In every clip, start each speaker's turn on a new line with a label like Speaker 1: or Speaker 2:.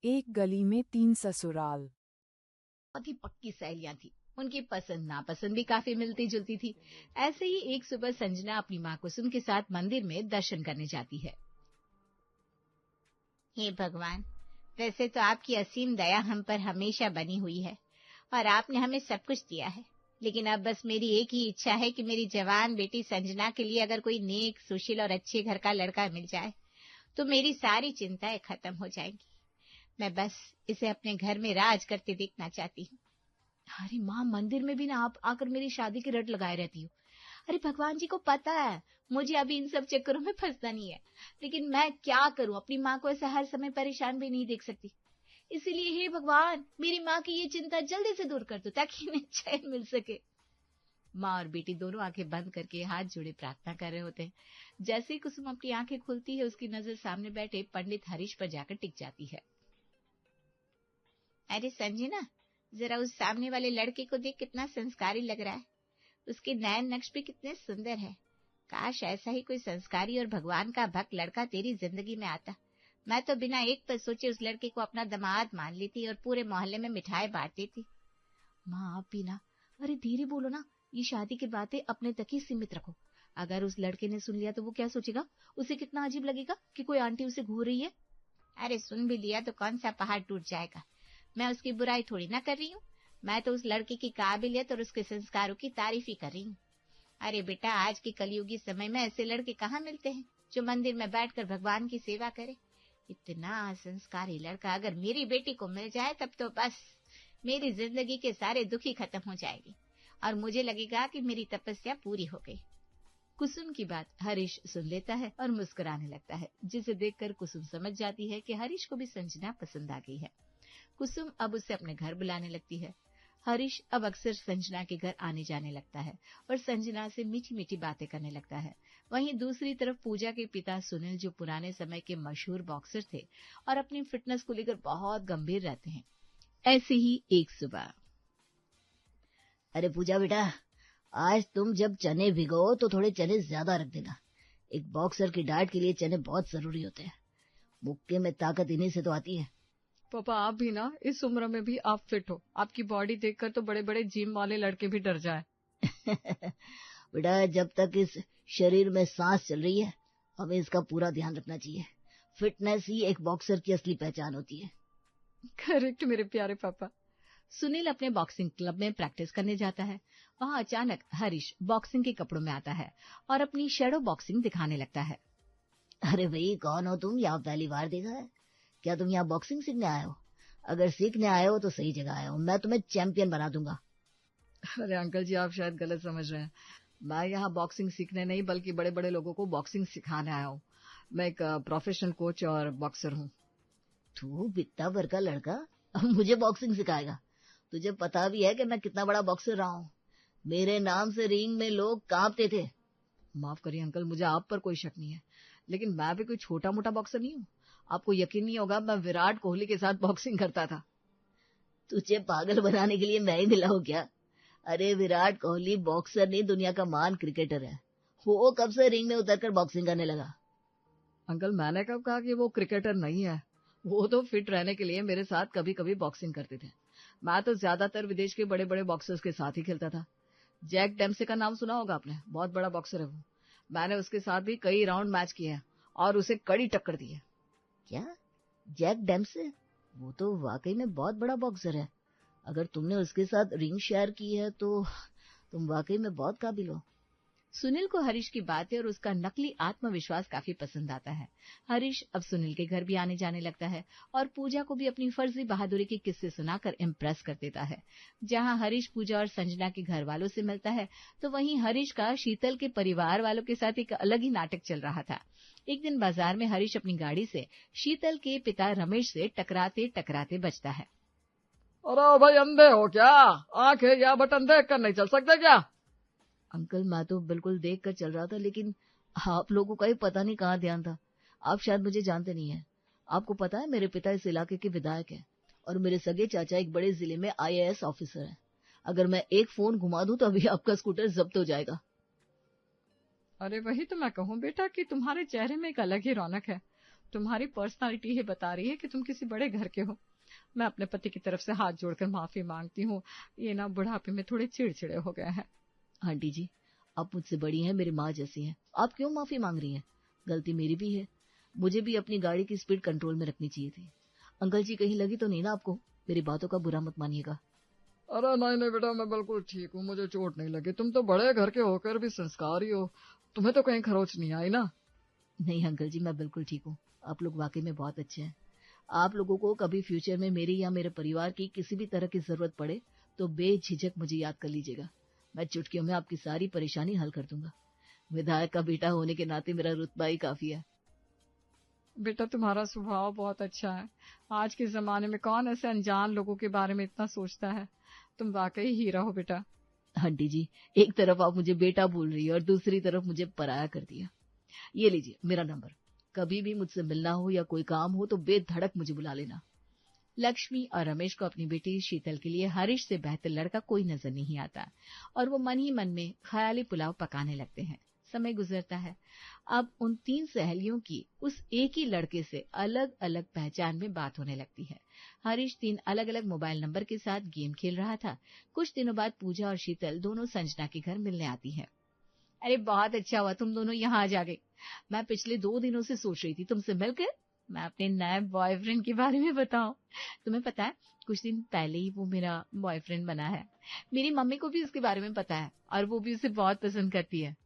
Speaker 1: एक गली में 3 ससुराल।
Speaker 2: बहुत ही पक्की सहेलियां थी। उनकी पसंद नापसंद भी काफी मिलती जुलती थी। ऐसे ही एक सुबह संजना अपनी माँ कुसुम के साथ मंदिर में दर्शन करने जाती है। हे भगवान, वैसे तो आपकी असीम दया हम पर हमेशा बनी हुई है और आपने हमें सब कुछ दिया है, लेकिन अब बस मेरी एक ही इच्छा है कि मेरी जवान बेटी संजना के लिए अगर कोई नेक, सुशील और अच्छे घर का लड़का मिल जाए तो मेरी सारी चिंताएं खत्म हो जाएंगी। मैं बस इसे अपने घर में राज करते देखना चाहती हूँ। अरे माँ, मंदिर में भी ना आप आकर मेरी शादी की रट लगाए रहती हो। अरे भगवान जी को पता है मुझे अभी इन सब चक्करों में फंसना नहीं है, लेकिन मैं क्या करूं, अपनी माँ को ऐसा हर समय परेशान भी नहीं देख सकती। इसीलिए हे भगवान, मेरी माँ की ये चिंता जल्दी से दूर कर दो ताकि इन्हें चैन मिल सके। माँ और बेटी दोनों आंखें बंद करके हाथ जोड़े प्रार्थना कर रहे होते हैं। जैसे ही कुसुम अपनी आंखें खुलती है, उसकी नजर सामने बैठे पंडित हरीश पर जाकर टिक जाती है। अरे संजना, जरा उस सामने वाले लड़के को देख, कितना संस्कारी लग रहा है। उसके नयन नक्श भी कितने सुंदर है। काश ऐसा ही कोई संस्कारी और भगवान का भक्त लड़का तेरी जिंदगी में आता। मैं तो बिना एक पल सोचे उस लड़के को अपना दामाद मान लेती और पूरे मोहल्ले में मिठाई बांट देती। माँ आप भी ना, अरे धीरे बोलो ना, ये शादी की बातें अपने तक ही सीमित रखो। अगर उस लड़के ने सुन लिया तो वो क्या सोचेगा? उसे कितना अजीब लगेगा कि कोई आंटी उसे घूर रही है। अरे सुन भी लिया तो कौन सा पहाड़ टूट जाएगा। मैं उसकी बुराई थोड़ी ना कर रही हूँ। मैं तो उस लड़के की काबिलियत और उसके संस्कारों की तारीफ ही कर रही हूँ। अरे बेटा, आज के कलयुगी समय में ऐसे लड़के कहाँ मिलते हैं जो मंदिर में बैठकर भगवान की सेवा करे। इतना संस्कारी लड़का अगर मेरी बेटी को मिल जाए तब तो बस मेरी जिंदगी के सारे दुख ही खत्म हो जाएंगे और मुझे लगेगा कि मेरी तपस्या पूरी हो गई। कुसुम की बात हरीश सुन लेता है और मुस्कुराने लगता है, जिसे देखकर कुसुम समझ जाती है कि हरीश को भी संजना पसंद आ गई है। कुसुम अब उसे अपने घर बुलाने लगती है। हरीश अब अक्सर संजना के घर आने जाने लगता है और संजना से मीठी मीठी बातें करने लगता है। वहीं दूसरी तरफ पूजा के पिता सुनील, जो पुराने समय के मशहूर बॉक्सर थे और अपनी फिटनेस को लेकर बहुत गंभीर रहते हैं। ऐसे ही एक सुबह,
Speaker 3: अरे पूजा बेटा, आज तुम जब चने भिगो तो थोड़े चने ज्यादा रख देना। एक बॉक्सर की डाइट के लिए चने बहुत जरूरी होते हैं। मुक्के में ताकत इन्हीं से तो आती है।
Speaker 4: पापा आप भी ना, इस उम्र में भी आप फिट हो। आपकी बॉडी देखकर तो बड़े बड़े जिम वाले लड़के भी डर जाए।
Speaker 3: बेटा, जब तक इस शरीर में सांस चल रही है हमें इसका पूरा ध्यान रखना चाहिए। फिटनेस ही एक बॉक्सर की असली पहचान होती है।
Speaker 4: करेक्ट मेरे प्यारे पापा।
Speaker 2: सुनील अपने बॉक्सिंग क्लब में प्रैक्टिस करने जाता है। वहां अचानक हरीश बॉक्सिंग के कपड़ों में आता है और अपनी शैडो बॉक्सिंग दिखाने लगता है।
Speaker 3: अरे भाई, कौन हो तुम? यहाँ पहली बार देखा है क्या? तुम यहाँ बॉक्सिंग सीखने आए हो? अगर सीखने आए हो तो सही जगह आए हो। मैं तुम्हें चैंपियन बना दूंगा।
Speaker 4: अरे अंकल जी, आप शायद गलत समझ रहे हैं। मैं यहाँ बॉक्सिंग सीखने नहीं बल्कि बड़े बड़े लोगों को बॉक्सिंग सिखाने आया हूँ। मैं एक प्रोफेशनल कोच और बॉक्सर हूँ।
Speaker 3: तू बित्ता भर का लड़का अब मुझे बॉक्सिंग सिखाएगा? तुझे पता भी है कि मैं कितना बड़ा बॉक्सर रहा हूँ। मेरे नाम से रिंग में लोग कांपते थे।
Speaker 4: माफ करिए अंकल, मुझे आप पर कोई शक नहीं है, लेकिन मैं भी कोई छोटा मोटा बॉक्सर नहीं हूँ। आपको यकीन नहीं होगा, मैं विराट कोहली के साथ बॉक्सिंग करता था।
Speaker 3: तुझे पागल बनाने के लिए मैं ही मिला हूँ क्या? अरे विराट कोहली बॉक्सर नहीं, दुनिया का महान क्रिकेटर है। वो कब से रिंग में उतरकर बॉक्सिंग करने लगा?
Speaker 4: अंकल, मैंने कब कहा कि वो क्रिकेटर नहीं है? वो तो फिट रहने के लिए मेरे साथ कभी कभी बॉक्सिंग करते थे। मैं तो ज्यादातर विदेश के बड़े बड़े बॉक्सर्स के साथ ही खेलता था। जैक डेम्से का नाम सुना होगा आपने, बहुत बड़ा बॉक्सर है वो। मैंने उसके साथ भी कई राउंड मैच किए हैं और उसे कड़ी टक्कर दी है।
Speaker 3: क्या? जैक डेम्से? वो तो वाकई में बहुत बड़ा बॉक्सर है। अगर तुमने उसके साथ रिंग शेयर की है तो तुम वाकई में बहुत काबिल हो।
Speaker 2: सुनील को हरीश की बातें और उसका नकली आत्मविश्वास काफी पसंद आता है। हरीश अब सुनील के घर भी आने जाने लगता है और पूजा को भी अपनी फर्जी बहादुरी के किस्से सुनाकर इम्प्रेस कर देता है। जहां हरीश पूजा और संजना के घर वालों से मिलता है, तो वहीं हरीश का शीतल के परिवार वालों के साथ एक अलग ही नाटक चल रहा था। एक दिन बाजार में हरीश अपनी गाड़ी से शीतल के पिता रमेश से टकराते टकराते बचता है।
Speaker 4: अरे भाई, अंधे हो क्या? आंखें या बटन देख कर नहीं चल सकते क्या?
Speaker 3: अंकल, मैं तो बिल्कुल देख कर चल रहा था, लेकिन आप लोगों का ही पता नहीं कहाँ ध्यान था। आप शायद मुझे जानते नहीं हैं। आपको पता है मेरे पिता इस इलाके के विधायक हैं और मेरे सगे चाचा एक बड़े जिले में IAS ऑफिसर हैं। अगर मैं एक फोन घुमा दूं तो अभी आपका स्कूटर जब्त हो जाएगा।
Speaker 4: अरे वही तो मैं कहूँ बेटा कि तुम्हारे चेहरे में एक अलग ही रौनक है। तुम्हारी पर्सनालिटी ही बता रही है कि तुम किसी बड़े घर के हो। मैं अपने पति की तरफ से हाथ जोड़कर माफी मांगती हूँ। ये ना बुढ़ापे में थोड़े चिड़चिड़े हो गए हैं।
Speaker 3: आंटी जी, आप मुझसे बड़ी हैं, मेरी माँ जैसी हैं, आप क्यों माफी मांग रही हैं? गलती मेरी भी है, मुझे भी अपनी गाड़ी की स्पीड कंट्रोल में रखनी चाहिए थी। अंकल जी, कहीं लगी तो नहीं ना आपको? मेरी बातों का बुरा मत मानिएगा।
Speaker 4: अरे नहीं नहीं बेटा, मैं बिल्कुल ठीक हूँ, मुझे चोट नहीं लगी। तुम तो बड़े घर के होकर भी संस्कारी हो, तुम्हें तो कहीं खरोच नहीं आई ना?
Speaker 3: नहीं अंकल जी, मैं बिल्कुल ठीक हूँ। आप लोग वाकई में बहुत अच्छे हैं। आप लोगों को कभी फ्यूचर में मेरी या मेरे परिवार की किसी भी तरह की जरूरत पड़े तो बेझिझक मुझे याद कर लीजिएगा। मैं चुटकियों में आपकी सारी परेशानी हल कर दूंगा। विधायक का बेटा होने के नाते मेरा रुतबा ही काफी है।
Speaker 4: बेटा, तुम्हारा स्वभाव बहुत अच्छा है। आज के जमाने में कौन ऐसे अनजान लोगों के बारे में इतना सोचता है। तुम वाकई हीरा हो बेटा।
Speaker 3: आंटी जी, एक तरफ आप मुझे बेटा बोल रही है और दूसरी तरफ मुझे पराया कर दिया। ये लीजिए मेरा नंबर, कभी भी मुझसे मिलना हो या कोई काम हो तो बेधड़क मुझे बुला लेना। लक्ष्मी और रमेश को अपनी बेटी शीतल के लिए हरीश से बेहतर लड़का कोई नजर नहीं आता और वो मन ही मन में ख्याली पुलाव पकाने लगते हैं। समय गुजरता है। अब उन 3 सहेलियों की उस एक ही लड़के से अलग अलग पहचान में बात होने लगती है। हरीश 3 अलग अलग मोबाइल नंबर के साथ गेम खेल रहा था। कुछ दिनों बाद पूजा और शीतल दोनों संजना के घर मिलने आती है। अरे बहुत अच्छा हुआ तुम दोनों यहाँ आ जा गए। मैं पिछले 2 दिनों से सोच रही थी तुमसे मिलकर मैं अपने नए बॉयफ्रेंड के बारे में बताऊं। तुम्हें पता है, कुछ दिन पहले ही वो मेरा बॉयफ्रेंड बना है। मेरी मम्मी को भी उसके बारे में पता है और वो भी उसे बहुत पसंद करती है।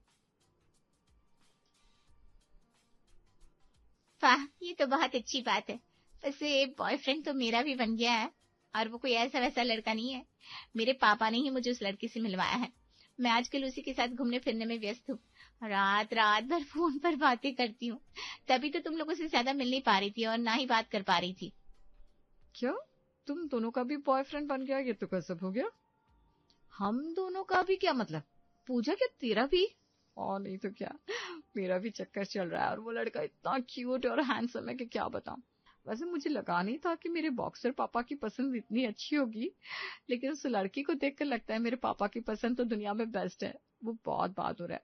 Speaker 2: वाह, ये तो बहुत अच्छी बात है। वैसे बॉयफ्रेंड तो मेरा भी बन गया है और वो कोई ऐसा वैसा लड़का नहीं है। मेरे पापा ने ही मुझे उस लड़के से मिलवाया है। मैं आजकल उसी के साथ घूमने फिरने में व्यस्त हूँ। रात रात भर फोन पर बातें करती हूँ। तभी तो तुम लोगों से ज्यादा मिल नहीं पा रही थी और ना ही बात कर पा रही थी।
Speaker 4: क्यों, तुम दोनों का भी बॉयफ्रेंड बन गया? ये तो कैसे हो गया?
Speaker 3: हम दोनों का भी क्या मतलब? पूजा, क्या तेरा भी?
Speaker 4: और नहीं तो क्या, मेरा भी चक्कर चल रहा है और वो लड़का इतना क्यूट और हैंडसम है कि क्या बताऊं। वैसे मुझे लगा नहीं था कि मेरे बॉक्सर पापा की पसंद इतनी अच्छी होगी, लेकिन उस लड़की को देखकर लगता है मेरे पापा की पसंद तो दुनिया में बेस्ट है। वो बहुत बहादुर है।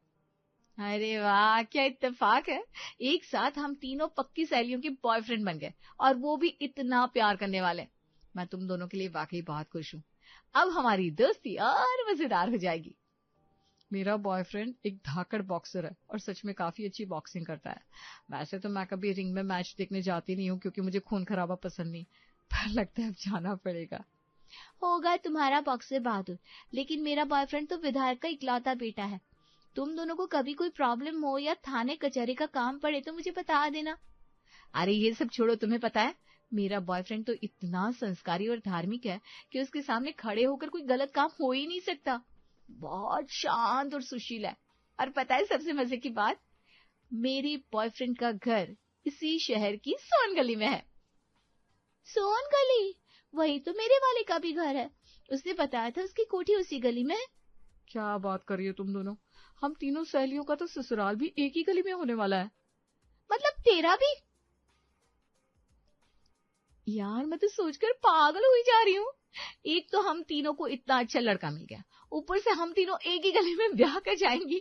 Speaker 3: अरे वाह, क्या इत्तेफाक है। एक साथ हम तीनों पक्की सहेलियों के बॉयफ्रेंड बन गए और वो भी इतना प्यार करने वाले। मैं तुम दोनों के लिए वाकई बहुत खुश हूँ। अब हमारी दोस्ती और मजेदार हो जाएगी।
Speaker 4: मेरा बॉयफ्रेंड एक धाकड़ बॉक्सर है और सच में काफी अच्छी बॉक्सिंग करता है। वैसे तो मैं कभी रिंग में मैच देखने जाती नहीं हूँ क्योंकि मुझे खून खराबा पसंद नहीं, पर लगता है अब जाना पड़ेगा।
Speaker 3: होगा तुम्हारा बॉक्सर बहादुर, लेकिन मेरा बॉयफ्रेंड तो विधायक का इकलौता बेटा है। तुम दोनों को कभी कोई प्रॉब्लम हो या थाने कचहरी का काम पड़े तो मुझे बता देना। अरे ये सब छोड़ो, तुम्हें पता है मेरा बॉयफ्रेंड तो इतना संस्कारी और धार्मिक है कि उसके सामने खड़े होकर कोई गलत काम हो ही नहीं सकता। बहुत शांत और सुशील है। और पता है सबसे मजे की बात, मेरे बॉयफ्रेंड का घर इसी शहर की सोन गली में है। सोन गली? वही तो मेरे वाले का भी घर है। उसने बताया था उसकी कोठी उसी गली में है।
Speaker 4: क्या बात कर रही हो तुम दोनों? हम तीनों सहेलियों का तो ससुराल भी एक ही गली में होने वाला है।
Speaker 3: मतलब तेरा भी? यार मैं तो सोचकर पागल हुई जा रही हूँ। एक तो हम तीनों को इतना अच्छा लड़का मिल गया, ऊपर से हम तीनों एक ही गली में ब्याह कर जाएंगी।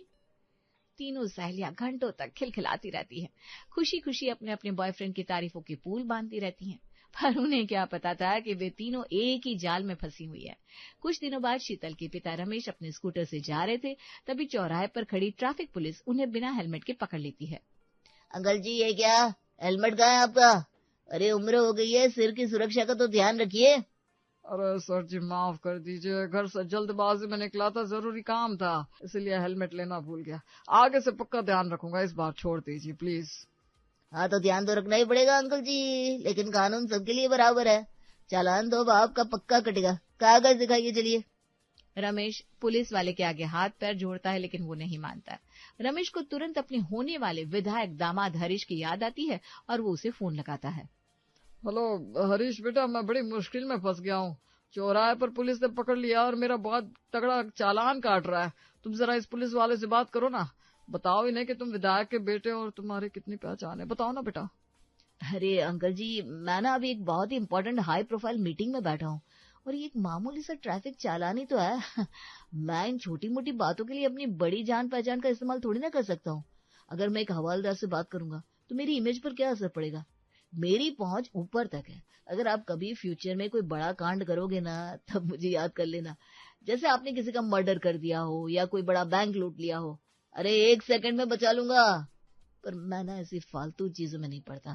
Speaker 3: तीनों सहेलियां घंटों तक खिलखिलाती रहती हैं, खुशी खुशी अपने अपने बॉयफ्रेंड की तारीफों के पुल बांधती रहती हैं। पर उन्हें क्या पता था कि वे तीनों एक ही जाल में फंसी हुई है। कुछ दिनों बाद शीतल के पिता रमेश अपने स्कूटर से जा रहे थे, तभी चौराहे पर खड़ी ट्रैफिक पुलिस उन्हें बिना हेलमेट के पकड़ लेती है।
Speaker 5: अंकल जी, ये क्या, हेलमेट कहाँ है आपका? अरे उम्र हो गई है, सिर की सुरक्षा का तो ध्यान रखिए।
Speaker 4: अरे सर जी माफ कर दीजिए, घर से जल्दबाजी में निकला था, जरूरी काम था, इसलिए हेलमेट लेना भूल गया। आगे से पक्का ध्यान रखूंगा, इस बार छोड़ दीजिए प्लीज।
Speaker 5: हाँ तो ध्यान तो रखना ही पड़ेगा अंकल जी, लेकिन कानून सबके लिए बराबर है। चालान तो अब आपका पक्का कटेगा। कागज दिखाइए, चलिए।
Speaker 3: रमेश पुलिस वाले के आगे हाथ पैर जोड़ता है, लेकिन वो नहीं मानता। रमेश को तुरंत अपने होने वाले विधायक दामाद हरीश की याद आती है और वो उसे फोन लगाता है।
Speaker 4: हेलो हरीश बेटा, मैं बड़ी मुश्किल में फंस गया हूँ। चौराहे पर पुलिस ने पकड़ लिया और मेरा बहुत तगड़ा चालान काट रहा है। तुम जरा इस पुलिस वाले से बात करो ना, बताओ इन्हें कि तुम विधायक के बेटे और तुम्हारी कितनी पहचान है, बताओ ना बेटा।
Speaker 3: अरे अंकल जी, मैं ना अभी एक बहुत ही इम्पोर्टेंट हाई प्रोफाइल मीटिंग में बैठा हूँ और ये एक मामूली सा ट्रैफिक चालान ही तो है। मैं इन छोटी मोटी बातों के लिए अपनी बड़ी जान पहचान का इस्तेमाल थोड़ी ना कर सकता हूँ। अगर मैं एक हवालदार से बात करूंगा तो मेरी इमेज पर क्या असर पड़ेगा? मेरी पहुंच ऊपर तक है। अगर आप कभी फ्यूचर में कोई बड़ा कांड करोगे ना, तब मुझे याद कर लेना। जैसे आपने किसी का मर्डर कर दिया हो या कोई बड़ा बैंक लूट लिया हो, अरे 1 सेकंड में बचा लूंगा। पर मैं ना ऐसी फालतू चीजों में नहीं पड़ता।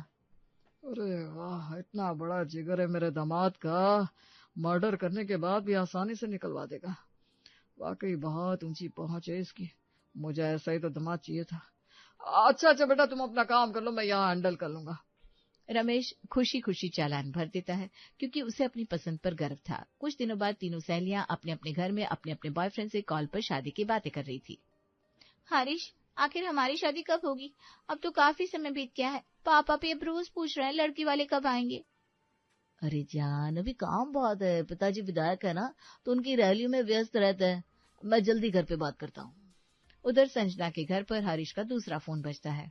Speaker 4: अरे वाह, इतना बड़ा जिगर है मेरे दामाद का, मर्डर करने के बाद भी आसानी से निकलवा देगा। वाकई बहुत ऊंची पहुंच है इसकी। मुझे ऐसा ही तो दामाद चाहिए था। अच्छा बेटा, तुम अपना काम कर लो, मैं यहाँ हैंडल कर लूंगा।
Speaker 2: रमेश खुशी खुशी चालान भर देता है क्योंकि उसे अपनी पसंद पर गर्व था। कुछ दिनों बाद तीनों सहेलियां अपने अपने घर में अपने अपने बॉयफ्रेंड से कॉल पर शादी की बातें कर रही थी। हरीश, आखिर हमारी शादी कब होगी? अब तो काफी समय बीत गया है। पापा भी अब रोज पूछ रहे हैं लड़की वाले कब आएंगे।
Speaker 3: अरे जान, अभी काम बहुत है। पिताजी विधायक है ना, तो उनकी रैलियों में व्यस्त रहते हैं। मैं जल्दी घर पे बात करता हूँ।
Speaker 2: उधर संजना के घर पर हरीश का दूसरा फोन बजता है।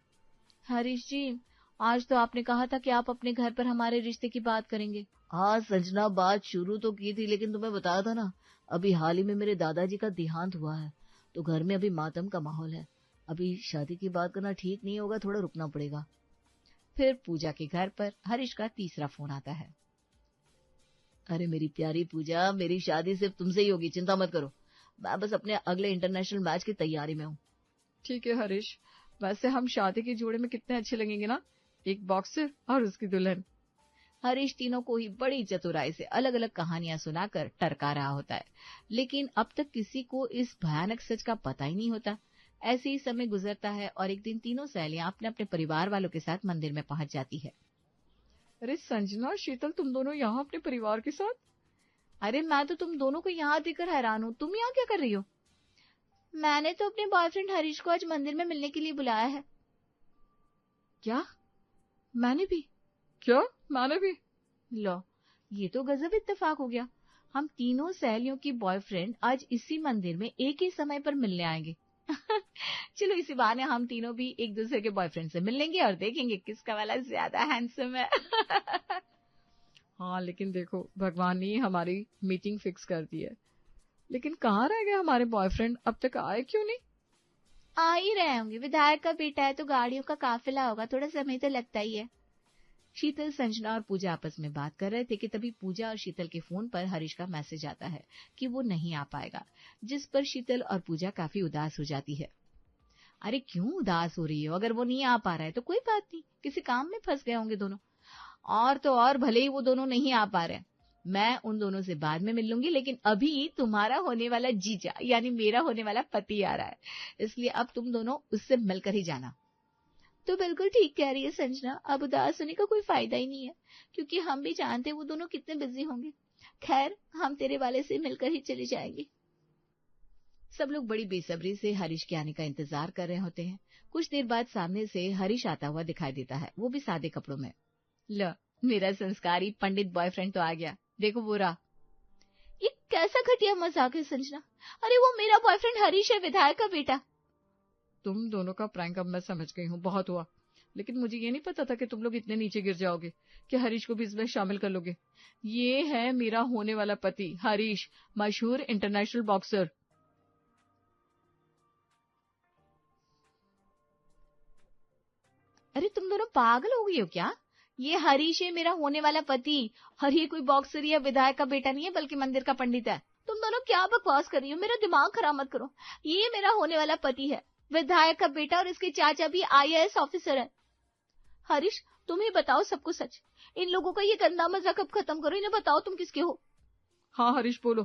Speaker 2: हरीश जी, आज तो आपने कहा था कि आप अपने घर पर हमारे रिश्ते की बात करेंगे।
Speaker 3: हाँ संजना, बात शुरू तो की थी, लेकिन तुम्हें बताया था ना, अभी हाल ही में मेरे दादाजी का देहांत हुआ है, तो घर में अभी मातम का माहौल है। अभी शादी की बात करना ठीक नहीं होगा, थोड़ा रुकना पड़ेगा।
Speaker 2: फिर पूजा के घर पर हरीश का तीसरा फोन आता है।
Speaker 3: अरे मेरी प्यारी पूजा, मेरी शादी सिर्फ तुमसे ही होगी, चिंता मत करो। मैं बस अपने अगले इंटरनेशनल मैच की तैयारी में हूँ।
Speaker 4: ठीक है हरीश, वैसे हम शादी के जोड़े में कितने अच्छे लगेंगे ना, एक बॉक्सर और उसकी दुल्हन।
Speaker 2: हरीश तीनों को ही बड़ी चतुराई से अलग अलग कहानियां सुनाकर टरका रहा होता है, लेकिन अब तक किसी को इस भयानक सच का पता ही नहीं होता। ऐसे ही समय गुजरता है और एक दिन तीनों सहेलियां अपने अपने परिवार वालों के साथ मंदिर में पहुंच जाती है।
Speaker 4: अरे संजना, शीतल, तुम दोनों यहाँ अपने परिवार के साथ?
Speaker 2: अरे मैं तो तुम दोनों को यहाँ देखकर हैरान हूँ। तुम यहाँ क्या कर रही हो? मैंने तो अपने बॉयफ्रेंड हरीश को आज मंदिर में मिलने के लिए बुलाया है।
Speaker 4: क्या? मैंने भी? क्या? मैंने भी?
Speaker 2: लो, ये तो गजब इत्तेफाक हो गया। हम तीनों सहेलियों की बॉयफ्रेंड आज इसी मंदिर में एक ही समय पर मिलने आएंगे। चलो इसी बहाने हम तीनों भी एक दूसरे के बॉयफ्रेंड से मिल लेंगे और देखेंगे किसका वाला ज्यादा हैंडसम है।
Speaker 4: हाँ, लेकिन देखो, भगवान ने हमारी मीटिंग फिक्स कर दी है, लेकिन कहाँ रह गए हमारे बॉयफ्रेंड? अब तक आए क्यों नहीं?
Speaker 2: आ ही रहे होंगे, विधायक का बेटा है तो गाड़ियों का काफिला होगा, थोड़ा समय तो लगता ही है। शीतल, संजना और पूजा आपस में बात कर रहे थे कि तभी पूजा और शीतल के फोन पर हरीश का मैसेज आता है कि वो नहीं आ पाएगा, जिस पर शीतल और पूजा काफी उदास हो जाती है। अरे क्यों उदास हो रही हो? अगर वो नहीं आ पा रहा है तो कोई बात नहीं, किसी काम में फंस गए होंगे दोनों। और तो और भले ही वो दोनों नहीं आ पा रहे, मैं उन दोनों से बाद में मिल लूंगी, लेकिन अभी तुम्हारा होने वाला जीजा यानी मेरा होने वाला पति आ रहा है, इसलिए अब तुम दोनों उससे मिलकर ही जाना। तो बिल्कुल ठीक कह रही है संजना, अब उदास होने का कोई फायदा ही नहीं है, क्योंकि हम भी जानते हैं वो दोनों कितने बिजी होंगे। खैर, हम तेरे वाले से मिलकर ही चले जाएंगे। सब लोग बड़ी बेसब्री से हरीश के आने का इंतजार कर रहे होते हैं। कुछ देर बाद सामने से हरीश आता हुआ दिखाई देता है, वो भी सादे कपड़ों में। लो, मेरा संस्कारी पंडित बॉयफ्रेंड तो आ गया, देखो वो रहा। ये कैसा घटिया मजाक है संजना? अरे वो मेरा बॉयफ्रेंड हरीश है, विधायक का बेटा।
Speaker 4: तुम दोनों का प्रैंक अब मैं समझ गई हूँ, बहुत हुआ, लेकिन मुझे ये नहीं पता था कि तुम लोग इतने नीचे गिर जाओगे कि हरीश को भी इसमें शामिल कर लोगे। ये है मेरा होने वाला पति हरीश, मशहूर इंटरनेशनल बॉक्सर।
Speaker 2: अरे तुम दोनों पागल हो गई हो क्या? ये हरीश है मेरा होने वाला पति, और ये कोई बॉक्सर या विधायक का बेटा नहीं है, बल्कि मंदिर का पंडित है। तुम दोनों क्या बकवास कर रही हो? मेरा दिमाग खराब मत करो। ये मेरा होने वाला पति है, विधायक का बेटा, और इसके चाचा भी IAS ऑफिसर है। हरीश, तुम ही बताओ सबको सच। इन लोगों का ये गंदा मजाक अब खत्म करो, इन्हें बताओ तुम किसके हो।
Speaker 4: हाँ हरीश, बोलो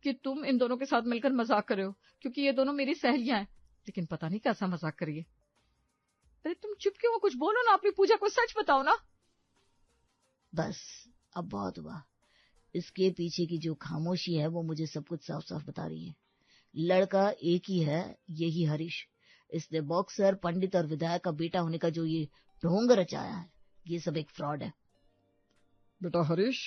Speaker 4: कि तुम इन दोनों के साथ मिलकर मजाक कर रहे हो, क्योंकि ये दोनों मेरी सहेलियां हैं, लेकिन पता नहीं कैसा मजाक करिए। अरे तुम चुप क्यों हो? कुछ बोलो ना, अपनी पूजा को सच बताओ ना।
Speaker 3: बस अब बहुत हुआ। इसके पीछे की जो खामोशी है वो मुझे सब कुछ साफ साफ बता रही है। लड़का एक ही है, यही हरीश। इसने बॉक्सर, पंडित और विधायक का बेटा होने का जो ये ढोंग रचाया है, ये सब एक फ्रॉड है।
Speaker 4: बेटा हरीश,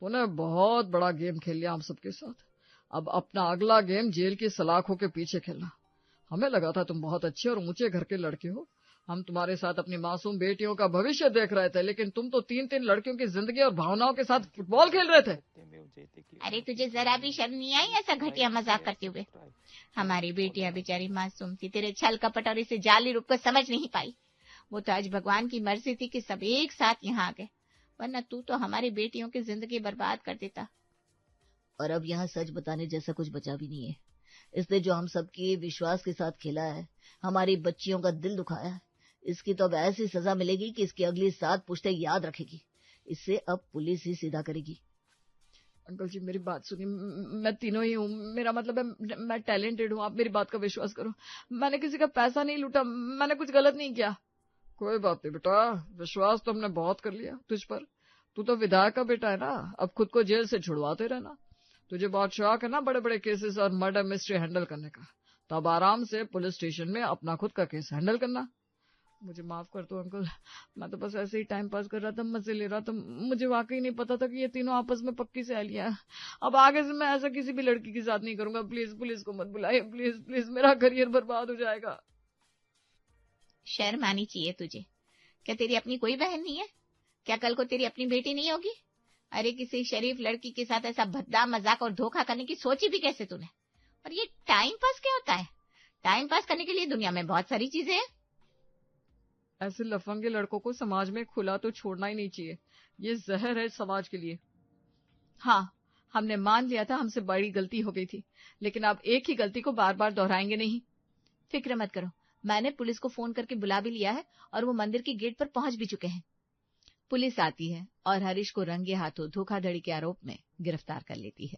Speaker 4: तूने बहुत बड़ा गेम खेल लिया हम सबके साथ। अब अपना अगला गेम जेल की सलाखों के पीछे खेलना। हमें लगा था तुम बहुत अच्छे और ऊंचे घर के लड़के हो, हम तुम्हारे साथ अपनी मासूम बेटियों का भविष्य देख रहे थे, लेकिन तुम तो 3-3 लड़कियों की जिंदगी और भावनाओं के साथ फुटबॉल खेल रहे थे।
Speaker 2: अरे तुझे जरा भी शर्म नहीं आई ऐसा घटिया मजाक करते हुए? हमारी बेटियां बेचारी मासूम थी, तेरे छल कपट और इसे जाली रूप को समझ नहीं पाई। वो तो आज भगवान की मर्जी थी कि सब एक साथ यहाँ आ गए, वरना तू तो हमारी बेटियों की जिंदगी बर्बाद कर देता।
Speaker 3: और अब यहाँ सच बताने जैसा कुछ बचा भी नहीं है। इसने जो हम सबके विश्वास के साथ खेला है, हमारी बच्चियों का दिल दुखाया है, इसकी तो अब ऐसी सजा मिलेगी कि इसकी अगली 7 पुश्तें याद रखेगी। इससे अब पुलिस ही सीधा करेगी।
Speaker 4: अंकल जी मेरी बात सुनिए, मैं तीनों ही हूँ, मेरा मतलब है मैं टैलेंटेड हूँ, आप मेरी बात का विश्वास करो। मैंने किसी का पैसा नहीं लूटा, मैंने कुछ गलत नहीं किया। कोई बात नहीं बेटा, विश्वास तो हमने बहुत कर लिया तुझ पर। तू तो विधायक का बेटा है ना, अब खुद को जेल से छुड़वाते रहना। तुझे बहुत शौक है ना बड़े बड़े केसेस और मर्डर मिस्ट्री हैंडल करने का, तो अब आराम से पुलिस स्टेशन में अपना खुद का केस हैंडल करना। मुझे माफ कर दो अंकल, मैं तो बस ऐसे ही टाइम पास कर रहा था, मजे ले रहा था। मुझे वाकई नहीं पता था कि ये तीनों आपस में पक्की सहेलियां हैं। अब आगे से मैं ऐसा किसी भी लड़की के साथ नहीं करूंगा। प्लीज पुलिस को मत बुलाइए, प्लीज प्लीज, मेरा करियर बर्बाद हो जाएगा।
Speaker 2: शर्म आनी चाहिए तुझे। क्या तेरी अपनी कोई बहन नहीं है? क्या कल को तेरी अपनी बेटी नहीं होगी? अरे किसी शरीफ लड़की के साथ ऐसा भद्दा मजाक और धोखा करने की सोची भी कैसे तूने? और ये टाइम पास क्या होता है? टाइम पास करने के लिए दुनिया में बहुत सारी चीजें हैं।
Speaker 4: ऐसे लफंगे लड़कों को समाज में खुला तो छोड़ना ही नहीं चाहिए, ये जहर है समाज के लिए। हाँ, हमने मान लिया था हमसे बड़ी गलती हो गई थी, लेकिन अब एक ही गलती को बार बार दोहराएंगे नहीं।
Speaker 2: फिक्र मत करो, मैंने पुलिस को फोन करके बुला भी लिया है और वो मंदिर की गेट पर पहुंच भी चुके हैं।
Speaker 3: पुलिस आती है और हरीश को रंगे हाथों धोखाधड़ी के आरोप में गिरफ्तार कर लेती है।